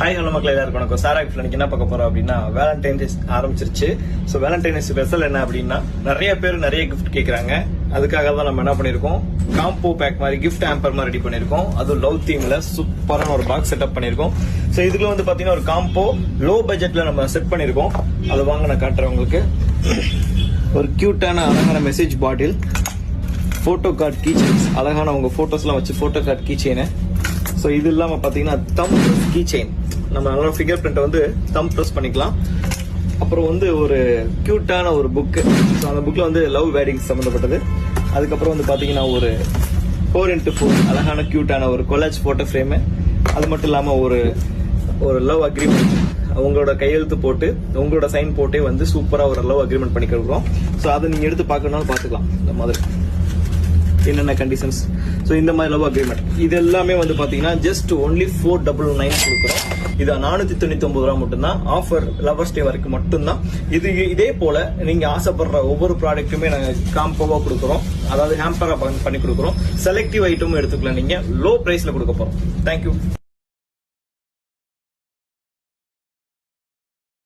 Hi hello மக்கள் எல்லாருக்கும் வணக்கம். சாரா கிஃப்ட்ல என்ன பார்க்க போறோம் அப்படின்னா வேலண்டைன் டே ஆரம்பிச்சிருச்சு. ஸோ வேலண்டைன் டே ஸ்பெஷல் என்ன அப்படின்னா நிறைய பேர் நிறைய கிஃப்ட் கேட்கறாங்க. அதுக்காக தான் நம்ம என்ன பண்ணிருக்கோம், காம்போ பேக் மாதிரி கிஃப்ட் ஹேம்பர் மாதிரி ரெடி பண்ணிருக்கோம். அதுவும் லவ் தீம்ல சூப்பரான ஒரு பாக்ஸ் செட்டப் பண்ணிருக்கோம். ஸோ இதுல வந்து பாத்தீங்கன்னா ஒரு காம்போ லோ பட்ஜெட்ல நம்ம செட் பண்ணிருக்கோம். அதை வாங்க நான் காட்டுறேன் உங்களுக்கு. ஒரு கியூட்டான அழகான message bottle, photo card key chains, அழகான உங்க போட்டோஸ்லாம் வச்சு photo card key chain. So இது இல்லாம பாத்தீங்கன்னா தம் கீ செயின், நம்ம நல்ல ஃபிங்கர் பிரிண்ட் வந்து தம் ப்ரெஸ் பண்ணிக்கலாம். அப்புறம் வந்து ஒரு கியூட்டான ஒரு புக்கு. ஸோ அந்த புக்ல வந்து லவ் வேர்டிங்ஸ் சம்பந்தப்பட்டது. அதுக்கப்புறம் வந்து பாத்தீங்கன்னா ஒரு 4x4 அழகான கியூட்டான ஒரு கொலாஜ் போட்டோ ஃப்ரேமு. அது மட்டும் இல்லாம ஒரு லவ் அக்ரிமெண்ட், உங்களோட கையெழுத்து போட்டு உங்களோட சைன் போட்டே வந்து சூப்பரா ஒரு லவ் அக்ரிமெண்ட் பண்ணி கொடுக்குறோம். ஸோ அதை நீங்க எடுத்து பார்க்கணும்னாலும் பார்த்துக்கலாம். இந்த மாதிரி என்னென்ன கண்டிஷன்ஸ். ஸோ இந்த மாதிரி லவ் அக்ரிமெண்ட் இது எல்லாமே வந்து பாத்தீங்கன்னா ஜஸ்ட் ஒன்லி 499 கொடுக்குறோம். இது 499 ரூபா மட்டும்தான். ஆஃபர் லவர்ஸ் டே வரைக்கும் மட்டும்தான். இதே போல நீங்க ஆசைப்படுற ஒவ்வொரு ப்ராடக்ட்டுமே நாங்க காம்போவா கொடுக்குறோம். அதாவது ஹேம்பரா பண்ணி கொடுக்குறோம். செலக்டிவ் ஐட்டமும் எடுத்துக்கலாம். நீங்க லோ பிரைஸ்ல கொடுக்க போறோம். தேங்க்யூ.